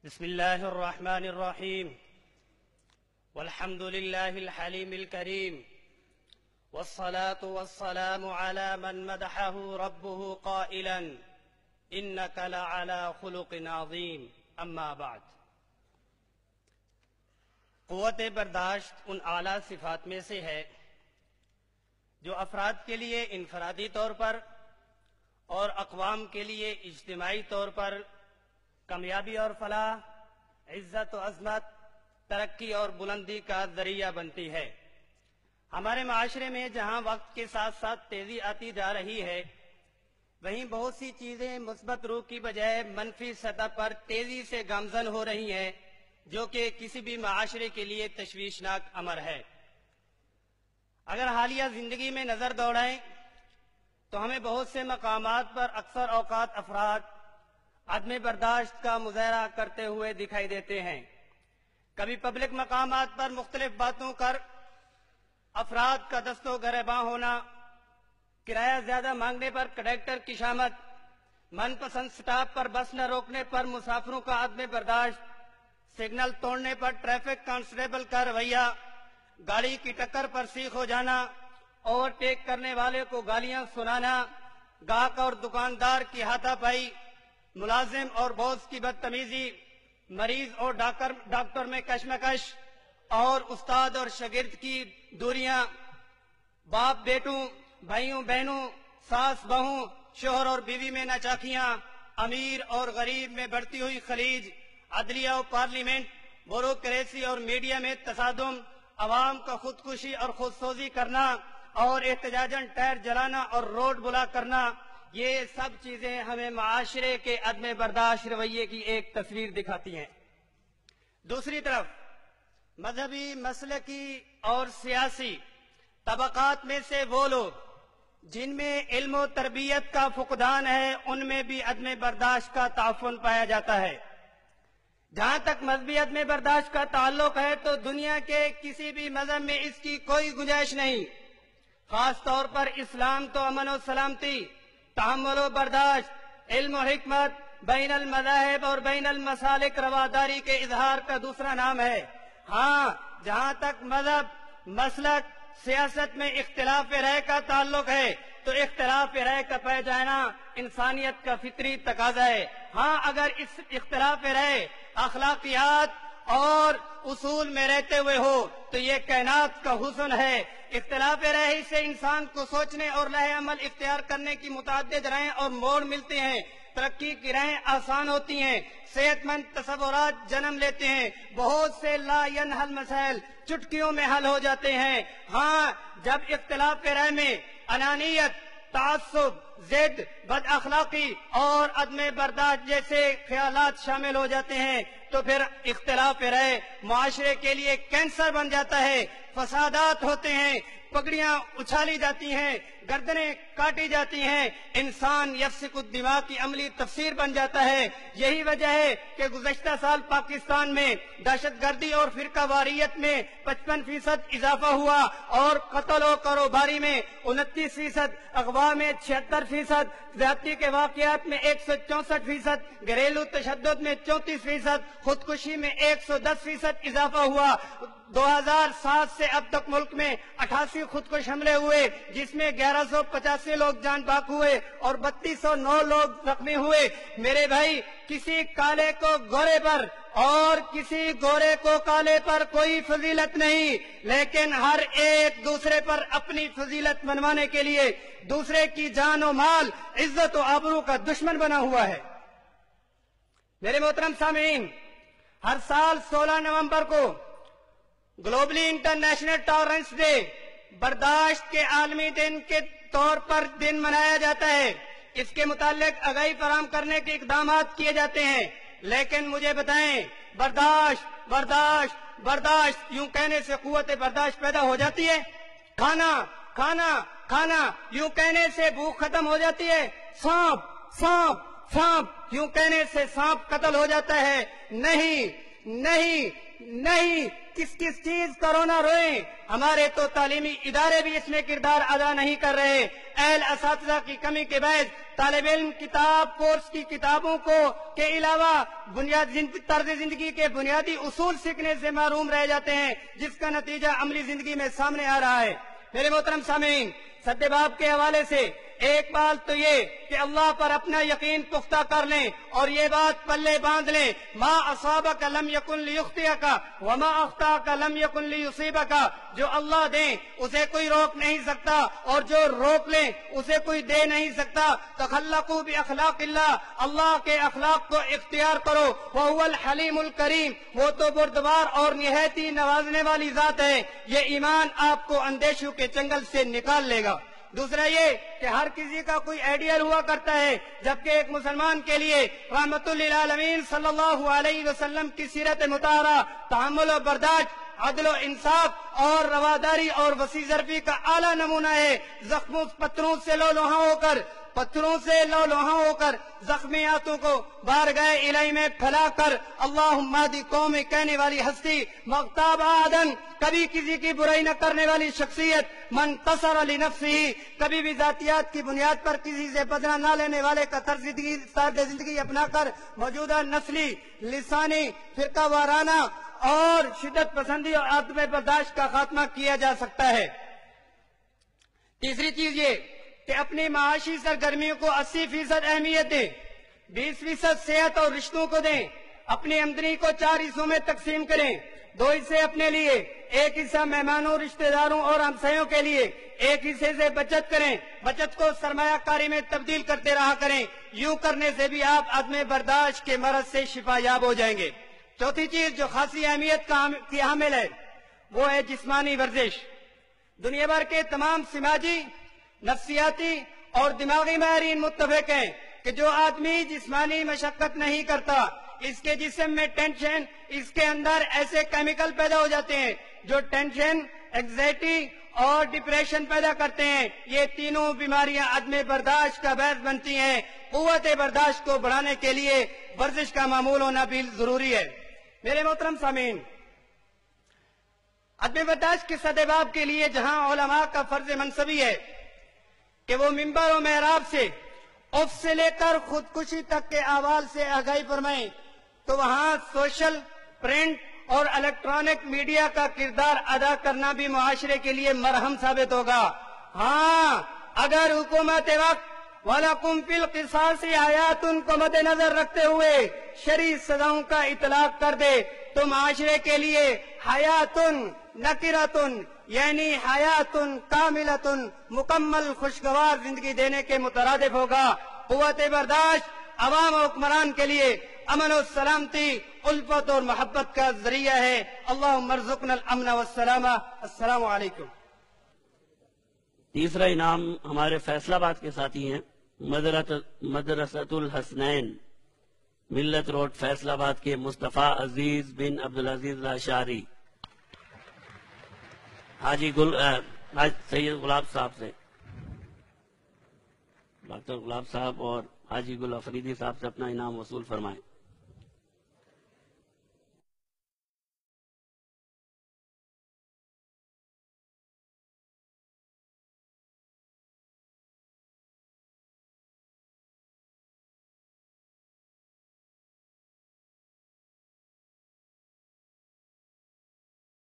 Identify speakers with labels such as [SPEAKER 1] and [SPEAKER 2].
[SPEAKER 1] بسم الله الرحمن الرحيم والحمد لله الحليم الكريم والصلاة والسلام على من مدحه ربه قائلا إنك لعلى خلق عظيم اما بعد۔ قوت برداشت ان اعلیٰ صفات میں سے ہے جو افراد کے لیے انفرادی طور پر اور اقوام کے لیے اجتماعی طور پر کامیابی اور فلاح، عزت و عظمت، ترقی اور بلندی کا ذریعہ بنتی ہے۔ ہمارے معاشرے میں جہاں وقت کے ساتھ ساتھ تیزی آتی جا رہی ہے، وہیں بہت سی چیزیں مثبت روح کی بجائے منفی سطح پر تیزی سے گامزن ہو رہی ہیں، جو کہ کسی بھی معاشرے کے لیے تشویشناک امر ہے۔ اگر حالیہ زندگی میں نظر دوڑائیں تو ہمیں بہت سے مقامات پر اکثر اوقات افراد عدم برداشت کا مظاہرہ کرتے ہوئے دکھائی دیتے ہیں۔ کبھی پبلک مقامات پر مختلف باتوں کر افراد کا دست و گریباں ہونا، کرایہ زیادہ مانگنے پر کنڈکٹر کی شامت، من پسند سٹاپ پر بس نہ روکنے پر مسافروں کا عدم برداشت، سگنل توڑنے پر ٹریفک کانسٹیبل کا رویہ، گاڑی کی ٹکر پر سیخ ہو جانا، اوورٹیک کرنے والے کو گالیاں سنانا، گاہک اور دکاندار کی ہاتھا پائی، ملازم اور باس کی بدتمیزی، مریض اور ڈاکٹر میں کشمکش، اور استاد اور شاگرد کی دوریاں، باپ بیٹوں، بھائیوں بہنوں، ساس بہوں، شوہر اور بیوی میں ناچاکیاں، امیر اور غریب میں بڑھتی ہوئی خلیج، عدلیہ اور پارلیمنٹ، بیوروکریسی اور میڈیا میں تصادم، عوام کا خودکشی اور خودسوزی کرنا اور احتجاجاً ٹائر جلانا اور روڈ بلاک کرنا، یہ سب چیزیں ہمیں معاشرے کے عدم برداشت رویے کی ایک تصویر دکھاتی ہیں۔ دوسری طرف مذہبی، مسلکی اور سیاسی طبقات میں سے وہ لوگ جن میں علم و تربیت کا فقدان ہے، ان میں بھی عدم برداشت کا تعفن پایا جاتا ہے۔ جہاں تک مذہبی عدم برداشت کا تعلق ہے تو دنیا کے کسی بھی مذہب میں اس کی کوئی گنجائش نہیں۔ خاص طور پر اسلام تو امن و سلامتی، تحمل و برداشت، علم و حکمت، بین المذاہب اور بین المسالک رواداری کے اظہار کا دوسرا نام ہے۔ ہاں، جہاں تک مذہب، مسلک، سیاست میں اختلاف رائے کا تعلق ہے تو اختلاف رائے کا پائے جانا انسانیت کا فطری تقاضا ہے۔ ہاں، اگر اس اختلاف رائے اخلاقیات اور اصول میں رہتے ہوئے ہو تو یہ کائنات کا حسن ہے۔ اختلاف رائے سے انسان کو سوچنے اور لائحہ عمل اختیار کرنے کی متعدد راہیں اور موڑ ملتے ہیں، ترقی کی راہیں آسان ہوتی ہیں، صحت مند تصورات جنم لیتے ہیں، بہت سے لا ینحل مسائل چٹکیوں میں حل ہو جاتے ہیں۔ ہاں، جب اختلاف رائے میں انانیت، تعصب، ضد، بد اخلاقی اور عدم برداشت جیسے خیالات شامل ہو جاتے ہیں تو پھر اختلاف رائے معاشرے کے لیے کینسر بن جاتا ہے، فسادات ہوتے ہیں، پگڑیاں اچھالی جاتی ہیں، گردنیں کاٹی جاتی ہیں، انسان یفسق الدماء کی عملی تفسیر بن جاتا ہے۔ یہی وجہ ہے کہ گزشتہ سال پاکستان میں دہشت گردی اور فرقہ واریت میں 55% اضافہ ہوا اور قتل و کاروباری میں 29%، اغوا میں 76%، زیادتی کے واقعات میں 164%، گھریلو تشدد میں 34%، خودکشی میں 110% اضافہ ہوا۔ 2007 سے اب تک ملک میں 88 خودکش حملے ہوئے، جس میں 1185 لوگ جان باک ہوئے اور 3209 لوگ زخمی ہوئے۔ میرے بھائی، کسی کالے کو گورے پر اور کسی گورے کو کالے پر کوئی فضیلت نہیں، لیکن ہر ایک دوسرے پر اپنی فضیلت منوانے کے لیے دوسرے کی جان و مال، عزت و آبرو کا دشمن بنا ہوا ہے۔ میرے محترم سامعین، ہر سال 16 نومبر کو گلوبلی انٹرنیشنل ٹالرنس ڈے، برداشت کے عالمی دن کے طور پر دن منایا جاتا ہے۔ اس کے متعلق آگاہی فراہم کرنے کے اقدامات کیے جاتے ہیں، لیکن مجھے بتائیں، برداشت برداشت برداشت یوں کہنے سے قوت برداشت پیدا ہو جاتی ہے؟ کھانا کھانا کھانا یوں کہنے سے بھوک ختم ہو جاتی ہے؟ سانپ سانپ سانپ یوں کہنے سے سانپ قتل ہو جاتا ہے؟ نہیں نہیں نہیں، کس کس چیز کا رونا روئیں، ہمارے تو تعلیمی ادارے بھی اس میں کردار ادا نہیں کر رہے۔ اہل اساتذہ کی کمی کے باعث طالب علم کتاب کورس کی کتابوں کو کے علاوہ طرز زندگی کے بنیادی اصول سیکھنے سے محروم رہ جاتے ہیں، جس کا نتیجہ عملی زندگی میں سامنے آ رہا ہے۔ میرے محترم سامعین، سد باب کے حوالے سے ایک بات تو یہ کہ اللہ پر اپنا یقین پختہ کر لیں اور یہ بات پلے باندھ لیں، ما اصابک لم یکن لیخطئک وما اخطاک لم یکن لیصیبک، جو اللہ دیں اسے کوئی روک نہیں سکتا اور جو روک لیں اسے کوئی دے نہیں سکتا۔ تخلقوا باخلاق اللہ، اللہ کے اخلاق کو اختیار کرو، وہو الحلیم الکریم، وہ تو بردبار اور نہایت ہی نوازنے والی ذات ہے۔ یہ ایمان آپ کو اندیشوں کے چنگل سے نکال لے گا۔ دوسرا یہ کہ ہر کسی کا کوئی آئیڈیل ہوا کرتا ہے، جبکہ ایک مسلمان کے لیے رحمت للعالمین صلی اللہ علیہ وسلم کی سیرت مطہرہ تحمل و برداشت، عدل و انصاف اور رواداری اور وسیع ظرفی کا اعلیٰ نمونہ ہے۔ پتھروں سے لولوہاں ہو کر زخمی ہاتھوں کو بارگاہ الہی میں پھیلا کر اللہم اہد قوم کہنے والی ہستی، مغتاب آدن، کبھی کسی کی برائی نہ کرنے والی شخصیت، منتصر لنفسی، کبھی بھی ذاتیات کی بنیاد پر کسی سے بدلہ نہ لینے والے کا طرز زندگی اپنا کر موجودہ نسلی، لسانی، فرقہ وارانہ اور شدت پسندی اور عدم برداشت کا خاتمہ کیا جا سکتا ہے۔ تیسری چیز یہ کہ اپنی معاشی سرگرمیوں کو 80% اہمیت دیں، 20% صحت اور رشتوں کو دیں، اپنی آمدنی کو 4 حصوں میں تقسیم کریں، 2 حصے اپنے لیے، 1 حصہ مہمانوں، رشتہ داروں اور ہمسایوں کے لیے، 1 حصے سے بچت کریں، بچت کو سرمایہ کاری میں تبدیل کرتے رہا کریں۔ یوں کرنے سے بھی آپ عدم برداشت کے مرض سے شفا یاب ہو جائیں گے۔ چوتھی چیز جو خاصی اہمیت کی حامل ہے وہ ہے جسمانی ورزش۔ دنیا بھر کے تمام سماجی، نفسیاتی اور دماغی ماہرین متفق ہیں کہ جو آدمی جسمانی مشقت نہیں کرتا، اس کے جسم میں ٹینشن، اس کے اندر ایسے کیمیکل پیدا ہو جاتے ہیں جو ٹینشن، اینگزائٹی اور ڈپریشن پیدا کرتے ہیں۔ یہ تینوں بیماریاں عدم برداشت کا باعث بنتی ہیں۔ قوت برداشت کو بڑھانے کے لیے ورزش کا معمول ہونا بھی ضروری ہے۔ میرے محترم سامعین، عدم برداشت کے سدباب کے لیے جہاں علماء کا فرض منصبی ہے کہ وہ منبر و محراب سے اف سے لے کر خودکشی تک کے احوال سے آگاہی فرمائیں، تو وہاں سوشل، پرنٹ اور الیکٹرانک میڈیا کا کردار ادا کرنا بھی معاشرے کے لیے مرہم ثابت ہوگا۔ ہاں، اگر حکومت وقت وَلَكُمْ فِي الْقِصَاصِ حَيَاتٌ کو مد نظر رکھتے ہوئے شرعی سزاؤں کا اطلاق کر دے تو معاشرے کے لیے حیاتن نکرتن یعنی حیاتن کاملتن مکمل خوشگوار زندگی دینے کے مترادف ہوگا۔ قوت برداشت عوام و حکمران کے لیے امن و سلامتی، الفت اور محبت کا ذریعہ ہے۔ اللہم ارزقنا الامن والسلامہ۔ السلام علیکم۔
[SPEAKER 2] تیسرا انعام ہمارے فیصل آباد کے ساتھی ہیں مدرسۃ الحسنین، ملت روڈ فیصل آباد کے مصطفیٰ عزیز بن عبدالعزیز الاشعری، حاجی سید غلاب صاحب سے، ڈاکٹر غلاب صاحب اور حاجی گل افریدی صاحب سے اپنا انعام وصول فرمائیں۔